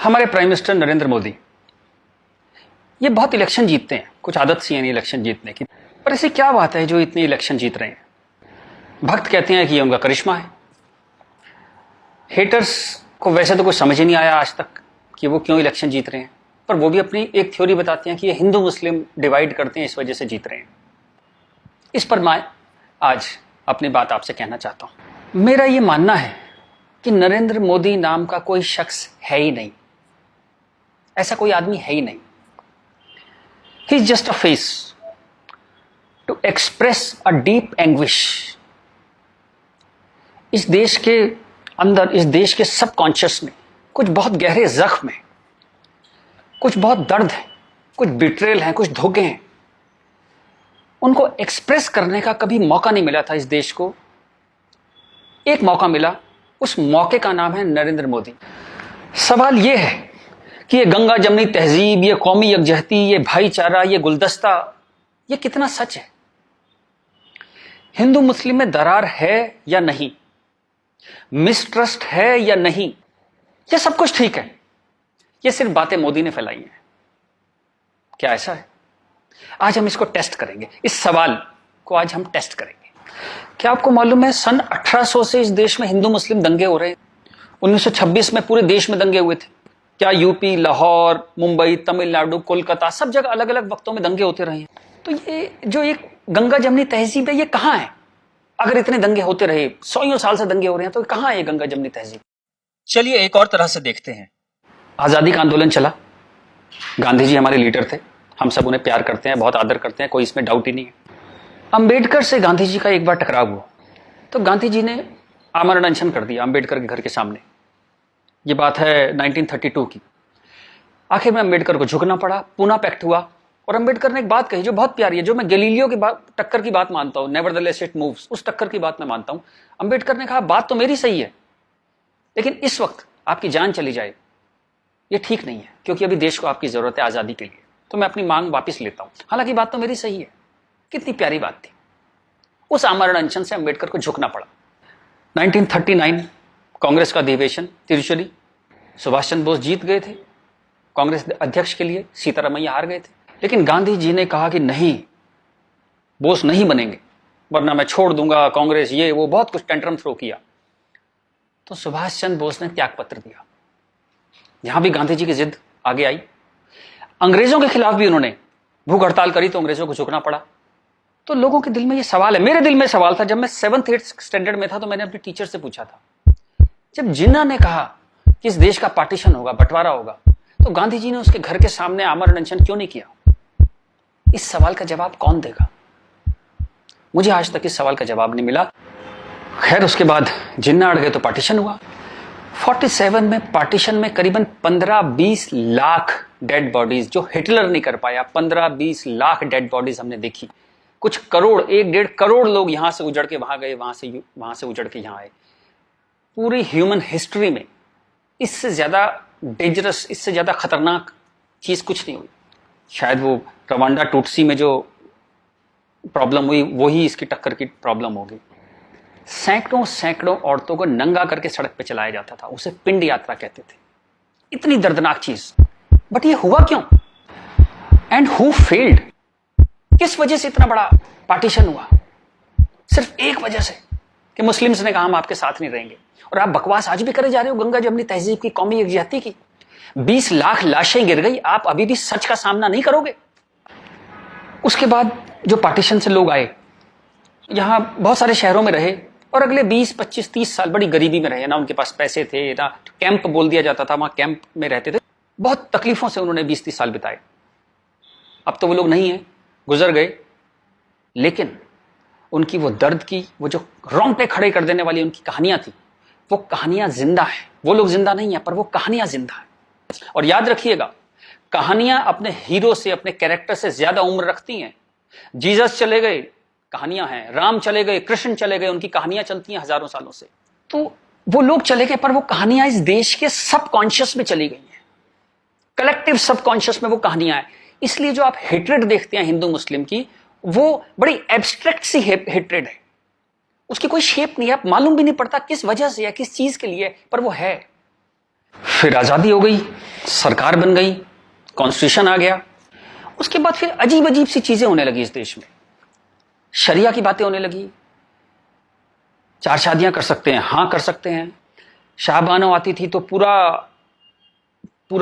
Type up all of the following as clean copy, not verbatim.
हमारे prime minister Narendra Modi ये बहुत इलेक्शन जीतते हैं, कुछ आदत सी है नहीं इलेक्शन जीतने की, पर ऐसी क्या बात है जो इतने इलेक्शन जीत रहे हैं? भक्त कहते हैं कि ये उनका करिश्मा है। हेटर्स को वैसे तो कुछ समझ ही नहीं आया आज तक कि वो क्यों इलेक्शन जीत रहे हैं, पर वो भी अपनी एक थ्योरी बताते हैं कि ये हिंदू मुस्लिम डिवाइड करते हैं, इस वजह से जीत रहे हैं। इस पर मैं आज अपनी बात आपसे कहना चाहता हूं। मेरा ये मानना है कि नरेंद्र मोदी नाम का कोई शख्स है ही नहीं, ऐसा कोई आदमी है ही नहीं। He is just a face to express a deep anguish. इस देश के अंदर, इस देश के सबकॉन्शियस में कुछ बहुत गहरे जख्म है, कुछ बहुत दर्द है, कुछ बिट्रेल है, कुछ धोखे हैं। उनको एक्सप्रेस करने का कभी मौका नहीं मिला था इस देश को। एक मौका मिला, उस मौके का नाम है नरेंद्र मोदी। सवाल यह है कि ये गंगा जमनी तहजीब, ये कौमी यकजहती, ये भाईचारा, ये गुलदस्ता, ये कितना सच है? हिंदू मुस्लिम में दरार है या नहीं? मिसट्रस्ट है या नहीं? ये सब कुछ ठीक है, ये सिर्फ बातें मोदी ने फैलाई हैं। क्या ऐसा है? आज हम इसको टेस्ट करेंगे, इस सवाल को आज हम टेस्ट करेंगे। क्या आपको मालूम है सन 1800 से इस देश में हिंदू मुस्लिम दंगे हो रहे हैं? 1926 में पूरे देश में दंगे हुए थे। क्या यूपी, लाहौर, मुंबई, तमिलनाडु, कोलकाता, सब जगह अलग अलग वक्तों में दंगे होते रहे हैं। तो ये जो एक गंगा जमनी तहजीब है, ये कहां है? अगर इतने दंगे होते रहे, 100 साल से दंगे हो रहे हैं, तो कहां है ये गंगा जमनी तहजीब? चलिए एक और तरह से देखते हैं। आजादी का आंदोलन चला, गांधी जी हमारे लीडर थे, हम सब उन्हें प्यार करते हैं, बहुत आदर करते हैं, कोई इसमें डाउट ही नहीं है। अंबेडकर से गांधी जी का एक बार टकराव हुआ, तो गांधी जी ने आमरण अनशन कर दिया अंबेडकर के घर के सामने। ये बात है 1932 की। आखिर में अंबेडकर को झुकना पड़ा, पूना पैक्ट हुआ, और अंबेडकर ने एक बात कही जो बहुत प्यारी है, जो मैं गैलीलियो की बात, टक्कर की बात मानता हूं, नेवरदलेस इट मूव्स, उस टक्कर की बात मैं मानता हूं। अंबेडकर ने कहा, बात तो मेरी सही है, लेकिन इस वक्त आपकी जान चली जाए ये ठीक नहीं है, क्योंकि अभी देश को आपकी जरूरत है आजादी के लिए, तो मैं अपनी मांग वापस लेता हूं। हालांकि बात तो मेरी सही है। कितनी प्यारी बात थी। उस आमरण अनशन से अंबेडकर को झुकना पड़ा। 1939 कांग्रेस का अधिवेशन तिरुचुरी, सुभाष चंद्र बोस जीत गए थे कांग्रेस अध्यक्ष के लिए, सीतारामैया हार गए थे। लेकिन गांधी जी ने कहा कि नहीं, बोस नहीं बनेंगे, वरना मैं छोड़ दूंगा कांग्रेस, ये वो, बहुत कुछ टेंट्रम थ्रो किया। तो सुभाष चंद्र बोस ने त्याग पत्र दिया। यहां भी गांधी जी की जिद आगे आई। अंग्रेजों के खिलाफ भी उन्होंने भूख हड़ताल करी, तो अंग्रेजों को झुकना पड़ा। तो लोगों के दिल में ये सवाल है, मेरे दिल में सवाल था, जब मैं 7th-8th स्टैंडर्ड में था, तो मैंने अपने टीचर से पूछा था, जब जिन्ना ने कहा कि इस देश का पार्टीशन होगा, बंटवारा होगा, तो गांधी जी ने उसके घर के सामने आमरण अनशन क्यों नहीं किया? इस सवाल का जवाब कौन देगा? मुझे आज तक इस सवाल का जवाब नहीं मिला। खैर, उसके बाद जिन्ना अड़ गए तो पार्टीशन हुआ। 47 में पार्टीशन में करीबन 15-20 लाख डेड बॉडीज, जो हिटलर नहीं कर पाया, 15-20 लाख डेड बॉडीज हमने देखी। कुछ करोड़, 1-1.5 करोड़ लोग यहां से उजड़ के वहां गए, वहां से उजड़ के यहां आए। पूरी ह्यूमन हिस्ट्री में इससे ज्यादा डेंजरस, इससे ज्यादा खतरनाक चीज कुछ नहीं हुई। शायद वो रवांडा टूटसी में जो प्रॉब्लम हुई, वही इसकी टक्कर की प्रॉब्लम होगी। सैकड़ों औरतों को नंगा करके सड़क पे चलाया जाता था, उसे पिंड यात्रा कहते थे। इतनी दर्दनाक चीज, बट ये हुआ क्यों? And who failed? किस वजह से इतना बड़ा पार्टीशन हुआ? सिर्फ एक वजह से कि मुस्लिम्स ने कहा हम आपके साथ नहीं रहेंगे। और आप बकवास आज भी करे जा रहे हो गंगा जमनी तहजीब की, कौमी यकजहती की। 20 लाख लाशें गिर गई, आप अभी भी सच का सामना नहीं करोगे? उसके बाद जो पार्टीशन से लोग आए, यहां बहुत सारे शहरों में रहे, और अगले 20, 25, 30 साल बड़ी गरीबी में रहे। ना उनके पास पैसे थे, ना कैंप बोल दिया जाता था, वहां कैंप में रहते थे। बहुत तकलीफों से उन्होंने 20-30 साल बिताए। अब तो वो लोग नहीं है, गुजर गए, लेकिन उनकी वो दर्द की, वो जो रोंगटे खड़े कर देने वाली उनकी कहानियां थी, वो कहानियां जिंदा है। वो लोग जिंदा नहीं है, पर वो कहानियां जिंदा है। और याद रखिएगा, कहानियां अपने हीरो से, अपने कैरेक्टर से ज्यादा उम्र रखती हैं। जीसस चले गए, कहानियां हैं। राम चले गए, कृष्ण चले गए, उनकी कहानियां चलती हैं हजारों सालों से। तो वो लोग चले गए, पर वो कहानियां इस देश के सबकॉन्शियस में चली गई हैं, कलेक्टिव सबकॉन्शियस में वो कहानियां हैं। इसलिए जो आप हेट्रेड देखते हैं हिंदू मुस्लिम की, वो बड़ी एब्स्ट्रैक्ट सी हेट्रेड है, उसकी कोई शेप नहीं है, आप मालूम भी नहीं पड़ता किस वजह से है, किस चीज के लिए, पर वो है। फिर आज़ादी हो गई, सरकार बन गई, कॉन्स्टिट्यूशन आ गया। उसके बाद फिर अजीब अजीब सी चीजें होने लगी इस देश में। शरिया की बातें होने लगी, 4 शादियां कर सकते हैं, हाँ कर सकते हैं। शाहबानो आती थी तो पूरा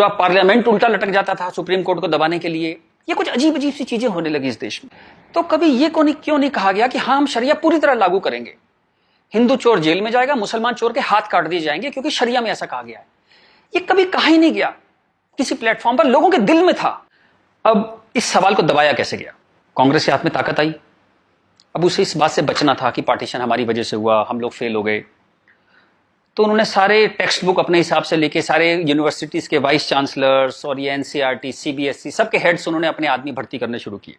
पार्लियामेंट उल्टा लटक जाता था सुप्रीम कोर्ट को दबाने के लिए। ये कुछ अजीब अजीब सी चीजें होने लगी इस देश में। तो कभी ये क्यों नहीं कहा गया कि हाँ हम शरिया पूरी तरह लागू करेंगे, हिंदू चोर जेल में जाएगा, मुसलमान चोर के हाथ काट दिए जाएंगे, क्योंकि शरिया में ऐसा कहा गया है। ये कभी कहा ही नहीं गया किसी प्लेटफॉर्म पर, लोगों के दिल में था। अब इस सवाल को दबाया कैसे गया? कांग्रेस के हाथ में ताकत आई। अब उसे इस बात से बचना था कि पार्टीशन हमारी वजह से हुआ, हम लोग फेल हो गए। तो उन्होंने सारे टेक्स्ट बुक अपने हिसाब से लेके सारे यूनिवर्सिटीज के वाइस चांसलर्स और ये एनसीईआरटी, सीबीएसई सबके हेड्स उन्होंने अपने आदमी भर्ती करने शुरू किए।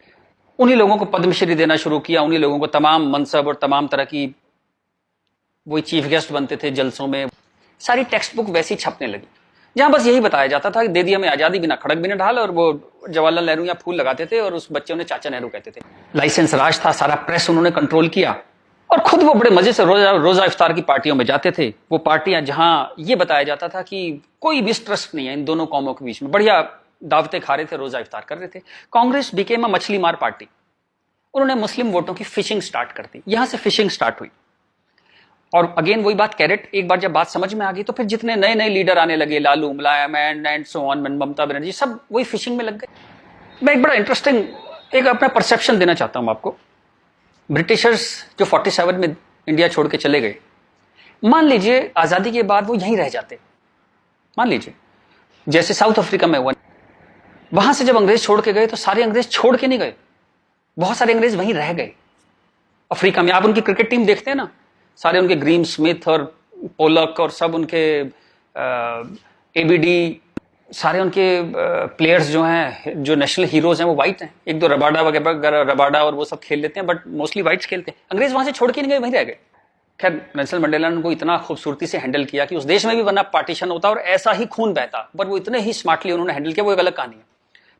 उन्हीं लोगों को पद्मश्री देना शुरू किया, उन्हीं लोगों को तमाम मनसब और तमाम तरह की, वही चीफ गेस्ट बनते थे जलसों में। सारी टेक्स्ट बुक वैसी छपने लगी जहां बस यही बताया जाता था कि दे दिया हमें आजादी, बिना खड़क बिना ढाल। और वो जवाहरलाल नेहरू या फूल लगाते थे और उस बच्चे उन्हें चाचा नेहरू कहते थे। लाइसेंस राज था, सारा प्रेस उन्होंने कंट्रोल किया और खुद वो बड़े मजे से रोजा इफ्तार की पार्टियों में जाते थे। वो पार्टियां जहां ये बताया जाता था कि कोई मिसट्रस्ट नहीं है इन दोनों कौमों के बीच में, बढ़िया दावतें खा रहे थे, रोजा इफ्तार कर रहे थे। कांग्रेस बिकेम अ मछली मार पार्टी। उन्होंने मुस्लिम वोटों की फिशिंग स्टार्ट कर दी, यहां से फिशिंग स्टार्ट हुई। और अगेन वही बात, कैरेट, एक बार जब बात समझ में आ गई तो फिर जितने नए नए लीडर आने लगे, लालू, मुलायम and so on, Mamata Banerjee, सब वही फिशिंग में लग गए। मैं एक बड़ा इंटरेस्टिंग एक अपना परसेप्शन देना चाहता हूं आपको। ब्रिटिशर्स जो 47 में इंडिया छोड़ के चले गए, मान लीजिए आजादी के बाद वो यहीं रह जाते, मान लीजिए जैसे साउथ अफ्रीका में हुआ। वहां से जब अंग्रेज छोड़ के गए तो सारे अंग्रेज छोड़ के नहीं गए, बहुत सारे अंग्रेज वहीं रह गए अफ्रीका में। आप उनकी क्रिकेट टीम देखते हैं ना, सारे उनके ग्रीम स्मिथ और पोलक और सब उनके एबीडी, सारे उनके प्लेयर्स जो हैं, जो नेशनल हीरोज हैं, वो वाइट हैं। एक दो रबाडा वगैरह, रबाडा और वो सब खेल लेते हैं, बट मोस्टली वाइट्स खेलते हैं। अंग्रेज वहां से छोड़ के नहीं गए, वहीं रह गए। खैर नेल्सन मंडेला ने उनको इतना खूबसूरती से हैंडल किया कि उस देश में भी वरना पार्टीशन होता और ऐसा ही खून बहता, पर वो इतने ही स्मार्टली उन्होंने हैंडल किया। वो एक अलग कहानी है,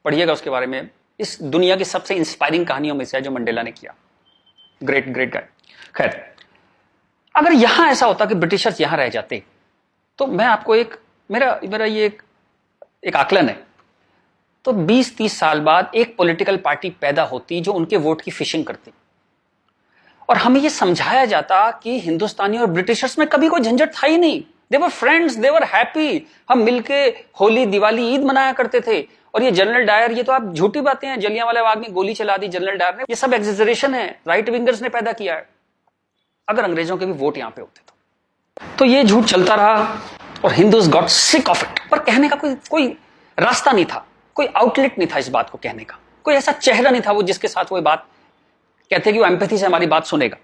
पढ़िएगा उसके बारे में। इस दुनिया की सबसे इंस्पायरिंग कहानियों में से है जो मंडेला ने किया। Great great guy. खैर, अगर यहां ऐसा होता कि ब्रिटिशर्स यहां रह जाते, तो मैं आपको एक मेरा ये एक आकलन है, तो 20-30 साल बाद एक पॉलिटिकल पार्टी पैदा होती जो उनके वोट की फिशिंग करती, और हमें ये समझाया जाता कि हिंदुस्तानी और ब्रिटिशर्स में कभी कोई झंझट था ही नहीं। They were friends, they were happy. हम मिलके होली, दिवाली, ईद मनाया करते थे। और ये जनरल डायर, ये तो आप झूठी बातें हैं, जलियांवाला बाग में गोली चला दी जनरल डायर ने, ये सब एग्जेजरेशन है, राइट विंगर्स ने पैदा किया है। अगर अंग्रेजों के भी वोट यहां पे होते तो ये झूठ चलता रहा और Hindus got sick of it. पर कहने का कोई रास्ता नहीं था, कोई आउटलेट नहीं था इस बात को कहने का, कोई ऐसा चेहरा नहीं था वो जिसके साथ वो बात कहते कि वो एम्पैथी से हमारी बात सुनेगा।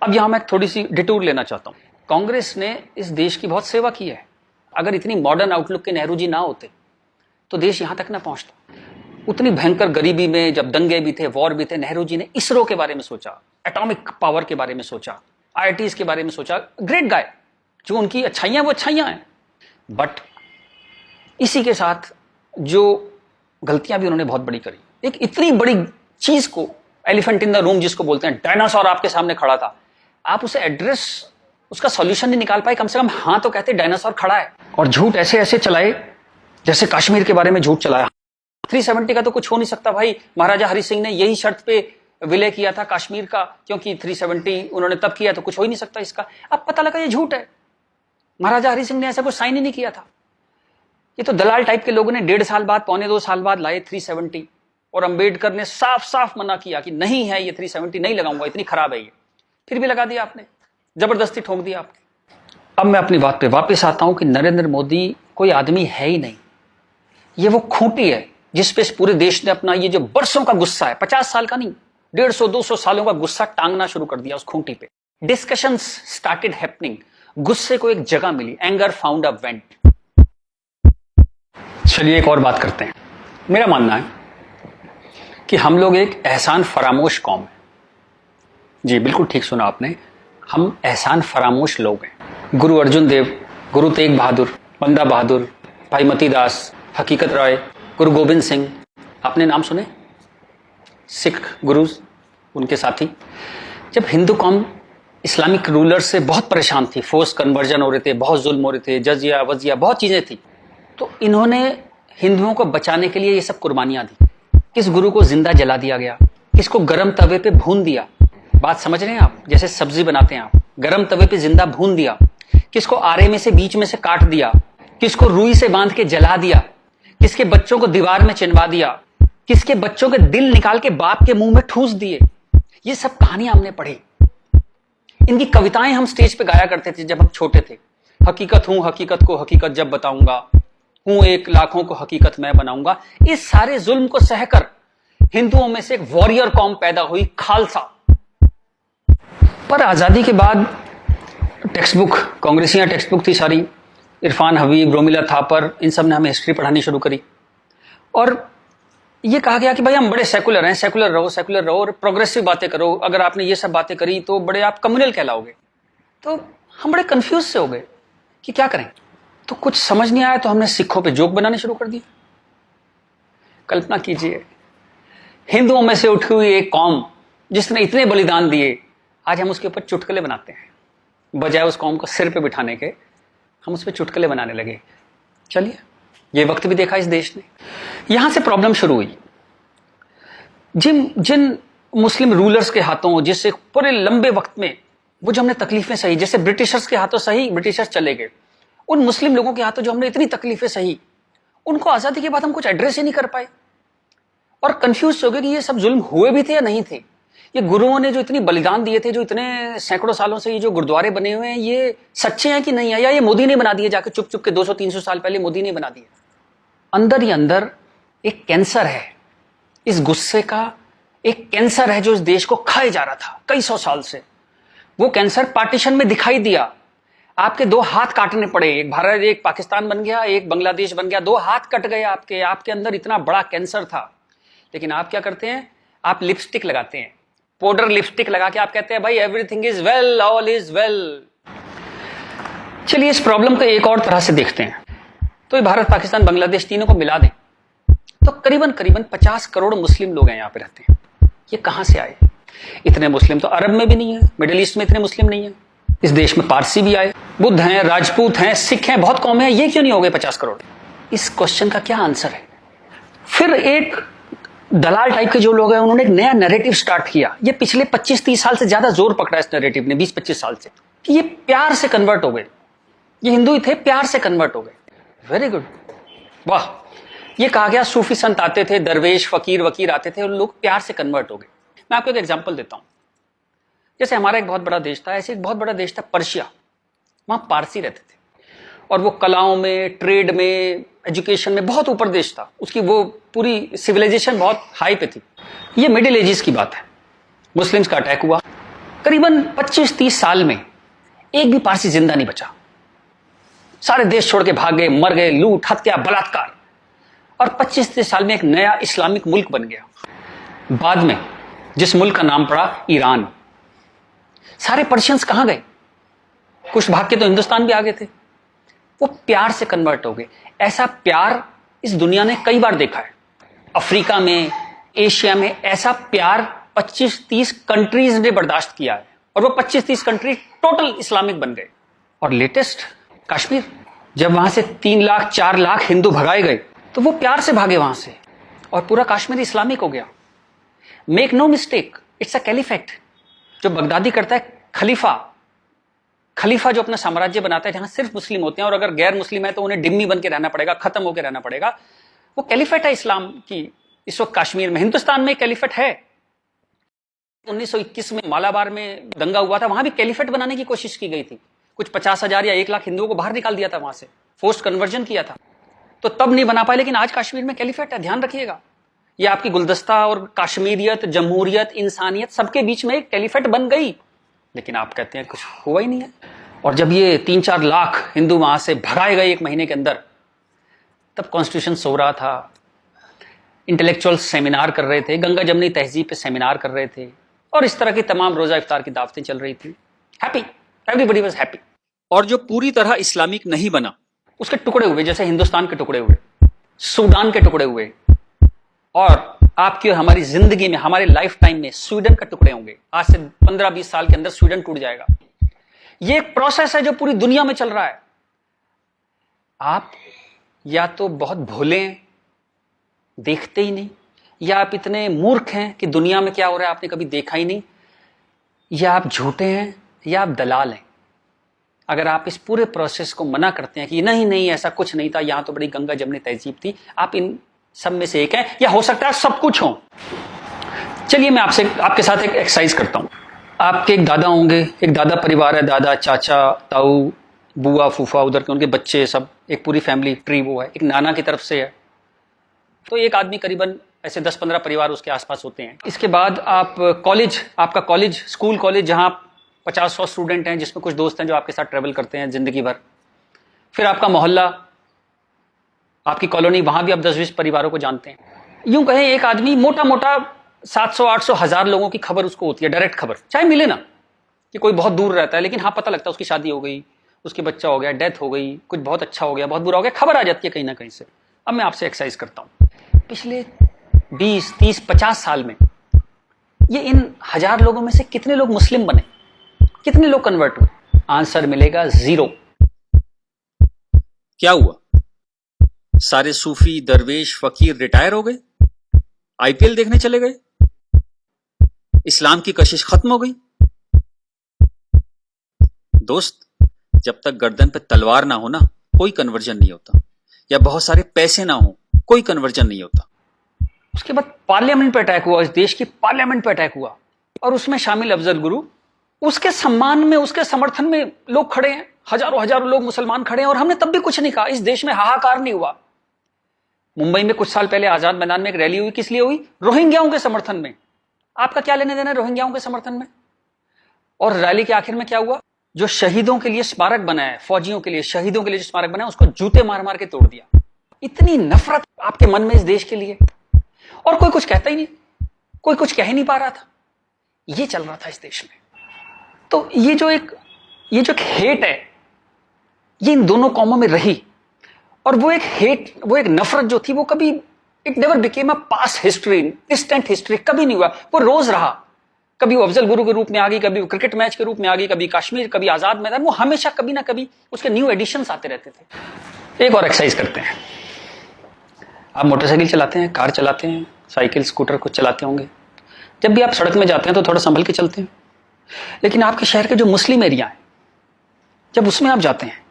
अब यहां मैं थोड़ी सी डिटूर लेना चाहता हूं। कांग्रेस ने इस देश की बहुत सेवा की है। अगर इतनी मॉडर्न आउटलुक के नेहरू जी ना होते तो देश यहां तक ना पहुंचता। उतनी भयंकर गरीबी में जब दंगे भी थे, वॉर भी थे, नेहरू जी ने इसरो के बारे में सोचा, एटॉमिक पावर के बारे में सोचा, आईआईटीज के बारे में सोचा। ग्रेट गाय, जो उनकी अच्छाइयां वो अच्छाइयां हैं, बट इसी के साथ जो गलतियां भी उन्होंने बहुत बड़ी करी। एक इतनी बड़ी चीज को, एलिफेंट इन द रूम जिसको बोलते हैं, डायनासोर आपके सामने खड़ा था, आप उसे एड्रेस, उसका सॉल्यूशन नहीं निकाल पाए। कम से कम हाँ तो कहते डायनासोर खड़ा है। और झूठ ऐसे ऐसे चलाए, जैसे कश्मीर के बारे में झूठ चलाया। 370 का तो कुछ हो नहीं सकता भाई। महाराजा हरि सिंह ने यही शर्त पे विलय किया था कश्मीर का, क्योंकि 370 उन्होंने तब किया, तो कुछ हो ही नहीं सकता इसका। अब पता लगा ये झूठ है, महाराजा हरि सिंह ने ऐसा कुछ साइन ही नहीं किया था। ये तो दलाल टाइप के लोगों ने 1.5 साल बाद, 1.25 साल बाद लाए 370, और अंबेडकर ने साफ साफ मना किया कि नहीं है ये 370 नहीं लगाऊंगा, इतनी खराब है ये, फिर भी लगा दिया आपने, जबरदस्ती ठोक दिया आपने। अब मैं अपनी बात पे वापस आता हूं कि नरेंद्र मोदी कोई आदमी है ही नहीं, ये वो खूंटी है जिसपे इस पूरे देश ने अपना ये जो बरसों का गुस्सा है, 50 साल का नहीं, 150-200 सालों का गुस्सा टांगना शुरू कर दिया उस खूंटी पे। डिस्कशंस स्टार्टेड हैपनिंग, गुस्से को एक जगह मिली, एंगर फाउंड अ वेंट। चलिए एक और बात करते हैं। मेरा मानना है कि हम लोग एक एहसान फरामोश कौम है। जी बिल्कुल ठीक सुना आपने, हम एहसान फरामोश लोग हैं। गुरु अर्जुन देव, गुरु तेग बहादुर, बंदा बहादुर, भाई मती दास, हकीकत राय, गुरु गोविंद सिंह, आपने नाम सुने, सिख गुरुज, उनके साथी। जब हिंदू कौम इस्लामिक रूलर से बहुत परेशान थी, फोर्स कन्वर्जन हो रहे थे, बहुत जुल्म हो रहे थे, जजिया वजिया बहुत चीजें थी। तो इन्होंने हिंदुओं को बचाने के लिए ये सब कुर्बानियां दी। किस गुरु को जिंदा जला दिया गया, किसको गर्म तवे पे भून दिया, बात समझ रहे हैं आप, जैसे सब्जी बनाते हैं आप, गर्म तवे पे जिंदा भून दिया, किसको आरे में से बीच में से काट दिया, किसको रुई से बांध के जला दिया, किसके बच्चों को दीवार में चिनवा दिया, किसके बच्चों के दिल निकाल के बाप के मुंह में ठूस दिए। ये सब कहानियां हमने पढ़ी। इनकी कविताएं हम स्टेज पे गाया करते थे जब हम छोटे थे। हकीकत हूं, हकीकत को हकीकत जब बताऊंगा, हूं एक लाखों को हकीकत मैं बनाऊंगा। इस सारे जुल्म को सहकर हिंदुओं में से एक वॉरियर कौम पैदा हुई, खालसा। पर आजादी के बाद टेक्स्ट बुक, कांग्रेसियां टेक्स्ट बुक थी सारी, इरफान हबीब, रोमिला थापर, इन सब ने हमें हिस्ट्री पढ़ानी शुरू करी और ये कहा गया कि भाई हम बड़े सेकुलर हैं, सेकुलर रहो और प्रोग्रेसिव बातें करो। अगर आपने ये सब बातें करी तो बड़े आप कम्युनल कहलाओगे। तो हम बड़े कंफ्यूज से हो गए कि क्या करें। तो कुछ समझ नहीं आया तो हमने सिखों पे जोक बनाने शुरू कर दिए। कल्पना कीजिए, हिंदुओं में से उठी हुई एक कौम जिसने इतने बलिदान दिए, आज हम उसके ऊपर चुटकुले बनाते हैं। बजाय उस कौम को सिर पे बिठाने के हम उस पर चुटकुले बनाने लगे। चलिए, ये वक्त भी देखा इस देश ने। यहां से प्रॉब्लम शुरू हुई। जिन मुस्लिम रूलर्स के हाथों, जिससे पूरे लंबे वक्त में वो जो हमने तकलीफें सही, जैसे ब्रिटिशर्स के हाथों सही, ब्रिटिशर्स चले गए, उन मुस्लिम लोगों के हाथों जो हमने इतनी तकलीफें सही, उनको आजादी के बाद हम कुछ एड्रेस ही नहीं कर पाए और कंफ्यूज हो गए कि ये सब जुल्म हुए भी थे या नहीं थे। ये गुरुओं ने जो इतनी बलिदान दिए थे, जो इतने सैकड़ों सालों से ये जो गुरुद्वारे बने हुए हैं, ये सच्चे हैं कि नहीं है, या ये मोदी ने बना दिए जाके चुप चुप के 200-300 साल पहले मोदी ने बना दिए। अंदर ही अंदर एक कैंसर है, इस गुस्से का एक कैंसर है जो इस देश को खाए जा रहा था कई सौ साल से। वो कैंसर पार्टीशन में दिखाई दिया। आपके 2 हाथ काटने पड़े, एक भारत एक पाकिस्तान बन गया, एक बांग्लादेश बन गया, 2 हाथ कट गए आपके अंदर इतना बड़ा कैंसर था। लेकिन आप क्या करते हैं, आप लिपस्टिक लगाते हैं, पाउडर लिपस्टिक लगा के आप कहते हैं भाई everything is well, all is well. चलिए इस प्रॉब्लम को एक और तरह से देखते हैं। तो ये भारत, पाकिस्तान, बांग्लादेश तीनों को मिला दें तो करीबन 50 करोड़ मुस्लिम लोग हैं यहाँ पे रहते हैं। ये कहां से आए? इतने मुस्लिम तो अरब में भी नहीं है, मिडिल ईस्ट में इतने मुस्लिम नहीं है। इस देश में पारसी भी आए, बुद्ध हैं, राजपूत हैं, सिख हैं, बहुत कौमें हैं, ये क्यों नहीं हो गए 50 करोड़? इस क्वेश्चन का क्या आंसर है? फिर एक दलाल टाइप के जो लोग हैं उन्होंने एक नया नैरेटिव स्टार्ट किया। ये पिछले 25-30 साल से ज्यादा जोर पकड़ा इस नैरेटिव ने, 20-25 साल से, कि ये प्यार से कन्वर्ट हो गए। ये हिंदू ही थे, प्यार से कन्वर्ट हो गए। वेरी गुड, वाह। ये कहा गया सूफी संत आते थे, दरवेश फकीर वकीर आते थे, उन लोग प्यार से कन्वर्ट हो गए। मैं आपको एक एग्जांपल देता हूं। जैसे हमारा एक बहुत बड़ा देश था, ऐसे एक बहुत बड़ा देश था पर्शिया। वहां पारसी रहते थे और वो कलाओं में, ट्रेड में, एजुकेशन में बहुत ऊपर देश था। उसकी वो पूरी सिविलाइजेशन बहुत हाई पे थी। ये मिडिल एजेस की बात है। मुस्लिम्स का अटैक हुआ, करीबन 25-30 साल में एक भी पारसी जिंदा नहीं बचा। सारे देश छोड़ के भाग गए, मर गए, लूट, हत्या, बलात्कार। और 25-30 साल में एक नया इस्लामिक मुल्क बन गया। बाद में जिस मुल्क का नाम पड़ा ईरान। सारे पर्शियंस कहां गए? कुछ भाग के तो हिंदुस्तान भी आ गए थे। वो प्यार से कन्वर्ट हो गए। ऐसा प्यार इस दुनिया ने कई बार देखा है। अफ्रीका में, एशिया में ऐसा प्यार 25-30 कंट्रीज ने बर्दाश्त किया है और वो 25-30 कंट्री टोटल इस्लामिक बन गए। और लेटेस्ट कश्मीर, जब वहां से 3 लाख 4 लाख हिंदू भगाए गए तो वो प्यार से भागे वहां से और पूरा कश्मीर इस्लामिक हो गया। Make no mistake, it's a caliphate. जो बगदादी करता है खलीफा जो अपना साम्राज्य बनाता है जहां सिर्फ मुस्लिम होते हैं और अगर गैर मुस्लिम है तो उन्हें डिम्मी बन के रहना पड़ेगा, खत्म होकर रहना पड़ेगा। वो कैलिफेट है इस्लाम की। इस वक्त कश्मीर में, हिंदुस्तान में कैलिफेट है। 1921 में मालाबार में दंगा हुआ था, वहां भी कैलिफेट बनाने की कोशिश की गई थी। कुछ 50,000 या 1 लाख हिंदुओं को बाहर निकाल दिया था वहां से, फोर्स्ड कन्वर्जन किया था। तो तब नहीं बना पाए, लेकिन आज कश्मीर में कैलिफेट है। ध्यान रखिएगा, ये आपकी गुलदस्ता और कश्मीरियत, जमहूरियत, इंसानियत सबके बीच में एक कैलिफेट बन गई। लेकिन आप कहते हैं कुछ हुआ ही नहीं है। और जब ये 3-4 लाख हिंदू वहां से भगाए गए 1 महीने के अंदर, तब कॉन्स्टिट्यूशन सो रहा था, इंटेलेक्चुअल सेमिनार कर रहे थे, गंगा जमनी तहजीब पे सेमिनार कर रहे थे और इस तरह की तमाम रोजा इफ्तार की दावतें चल रही थी। Happy, everybody was happy. और जो पूरी तरह इस्लामिक नहीं बना, उसके टुकड़े हुए, जैसे हिंदुस्तान के टुकड़े हुए, सूडान के टुकड़े हुए और आपकी और हमारी जिंदगी में, हमारे लाइफ टाइम में स्वीडन का टुकड़े होंगे। आज से 15-20 साल के अंदर स्वीडन टूट जाएगा। ये एक प्रोसेस है जो पूरी दुनिया में चल रहा है। आप या तो बहुत भोले हैं, देखते ही नहीं, या आप इतने मूर्ख हैं कि दुनिया में क्या हो रहा है आपने कभी देखा ही नहीं, या आप झूठे हैं, या आप दलाल हैं। अगर आप इस पूरे प्रोसेस को मना करते हैं कि नहीं नहीं ऐसा कुछ नहीं था, यहां तो बड़ी गंगा जमनी तहजीब थी, आप इन सब में से एक है, या हो सकता है सब कुछ हो। चलिए मैं आपके साथ एक एक्सरसाइज करता हूं। आपके एक दादा होंगे, एक दादा परिवार है, दादा, चाचा, ताऊ, बुआ, फूफा, उधर के उनके बच्चे, सब एक पूरी फैमिली ट्री वो है। एक नाना की तरफ से है, तो एक आदमी करीबन ऐसे 10-15 परिवार उसके आसपास होते हैं। इसके बाद आप कॉलेज, आपका कॉलेज, स्कूल कॉलेज, जहां 50-100 स्टूडेंट हैं, जिसमें कुछ दोस्त हैं जो आपके साथ ट्रेवल करते हैं जिंदगी भर। फिर आपका मोहल्ला, आपकी कॉलोनी, वहां भी आप 10-20 परिवारों को जानते हैं। यूं कहें एक आदमी मोटा मोटा 700-800 1000 लोगों की खबर उसको होती है, डायरेक्ट खबर, चाहे मिले ना कि कोई बहुत दूर रहता है, लेकिन हाँ पता लगता है उसकी शादी हो गई, उसके बच्चा हो गया, डेथ हो गई, कुछ बहुत अच्छा हो गया, बहुत बुरा हो गया, खबर आ जाती है कहीं ना कहीं से। अब मैं आपसे एक्सरसाइज करता हूं, पिछले 20-30-50 साल में ये इन 1000 लोगों में से कितने लोग मुस्लिम बने, कितने लोग कन्वर्ट हुए? आंसर मिलेगा 0। क्या हुआ? सारे सूफी, दरवेश, फकीर रिटायर हो गए, आईपीएल देखने चले गए, इस्लाम की कशिश खत्म हो गई। दोस्त, जब तक गर्दन पे तलवार ना हो ना, कोई कन्वर्जन नहीं होता, या बहुत सारे पैसे ना हो, कोई कन्वर्जन नहीं होता। उसके बाद पार्लियामेंट पे अटैक हुआ, इस देश की पार्लियामेंट पे अटैक हुआ, और उसमें शामिल अफजल गुरु, उसके सम्मान में, उसके समर्थन में लोग खड़े हैं, हजारों लोग मुसलमान खड़े हैं, और हमने तब भी कुछ नहीं कहा। इस देश में हाहाकार नहीं हुआ। मुंबई में कुछ साल पहले आजाद मैदान में एक रैली हुई, किस लिए हुई? रोहिंग्याओं के समर्थन में। आपका क्या लेने देना रोहिंग्याओं के समर्थन में? और रैली के आखिर में क्या हुआ? जो शहीदों के लिए स्मारक बना है, फौजियों के लिए, शहीदों के लिए जो स्मारक बना है, उसको जूते मार मार के तोड़ दिया। इतनी नफरत आपके मन में इस देश के लिए, और कोई कुछ कहता ही नहीं, कोई कुछ कह ही नहीं पा रहा था। ये चल रहा था इस देश में। तो ये जो एक हेट है, ये इन दोनों कौमों में रही, और वो एक हेट, वो एक नफरत जो थी, वो कभी, it never became a past history, distant history, कभी नहीं हुआ। वो रोज रहा। कभी वो अफजल गुरु के रूप में आ गई, कभी वो क्रिकेट मैच के रूप में आ गई, कभी कश्मीर, कभी आजाद मैदान, वो हमेशा कभी ना कभी उसके न्यू एडिशंस आते रहते थे। एक और एक्सरसाइज करते हैं। आप मोटरसाइकिल चलाते हैं, कार चलाते हैं, साइकिल, स्कूटर कुछ चलाते होंगे। जब भी आप सड़क में जाते हैं तो थोड़ा संभल के चलते हैं, लेकिन आपके शहर के जो मुस्लिम एरिया है, जब उसमें आप जाते हैं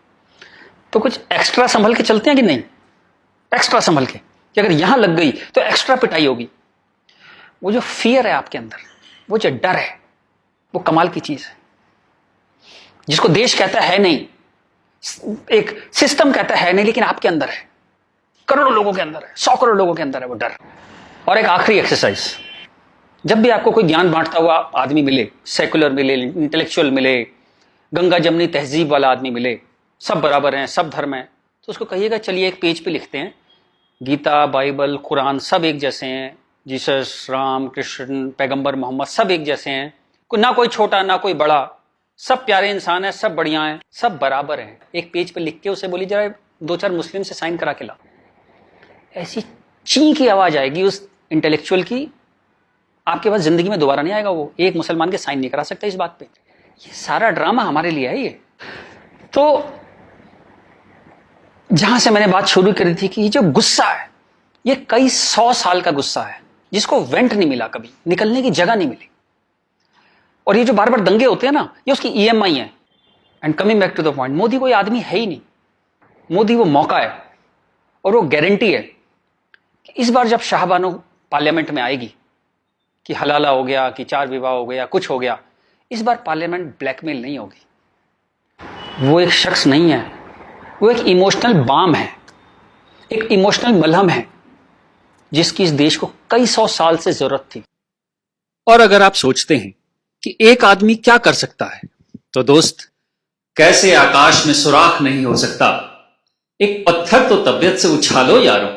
तो कुछ एक्स्ट्रा संभल के चलते हैं कि नहीं? एक्स्ट्रा संभल के, कि अगर यहां लग गई तो एक्स्ट्रा पिटाई होगी। वो जो फियर है आपके अंदर, वो जो डर है, वो कमाल की चीज है, जिसको देश कहता है नहीं, एक सिस्टम कहता है नहीं, लेकिन आपके अंदर है, करोड़ों लोगों के अंदर है, 100 करोड़ लोगों के अंदर है वो डर। और एक आखिरी एक्सरसाइज, जब भी आपको कोई ज्ञान बांटता हुआ आदमी मिले, सेकुलर मिले, इंटेलेक्चुअल मिले, गंगा जमनी तहजीब वाला आदमी मिले, सब बराबर हैं, सब धर्म है, तो उसको कहिएगा चलिए एक पेज पे लिखते हैं, गीता, बाइबल, कुरान सब एक जैसे हैं, जीसस, राम, कृष्ण, पैगंबर मोहम्मद सब एक जैसे हैं, ना कोई छोटा ना कोई बड़ा, सब प्यारे इंसान है, सब बढ़िया हैं, सब बराबर हैं। एक पेज पे लिख के उसे बोली जरा 2-4 मुस्लिम से साइन करा के ला। ऐसी ची की आवाज आएगी उस इंटेलेक्चुअल की, आपके पास जिंदगी में दोबारा नहीं आएगा। वो एक मुसलमान के साइन नहीं करा सकता इस बात पे। ये सारा ड्रामा हमारे लिए है। ये तो जहां से मैंने बात शुरू करी थी कि ये जो गुस्सा है, ये कई 100 साल का गुस्सा है, जिसको वेंट नहीं मिला, कभी निकलने की जगह नहीं मिली। और ये जो बार बार दंगे होते हैं ना, ये उसकी EMI है। And coming back to the point, Modi कोई आदमी है ही नहीं। मोदी वो मौका है, और वो गारंटी है कि इस बार जब शाहबानो पार्लियामेंट में आएगी कि हलाला हो गया, कि 4 विवाह हो गया, कुछ हो गया, इस बार पार्लियामेंट ब्लैकमेल नहीं होगी। वो एक शख्स नहीं है, वो एक इमोशनल बाम है, एक इमोशनल मलहम है, जिसकी इस देश को कई 100 साल से जरूरत थी। और अगर आप सोचते हैं कि एक आदमी क्या कर सकता है, तो दोस्त, कैसे आकाश में सुराख नहीं हो सकता, एक पत्थर तो तबीयत से उछालो यारों।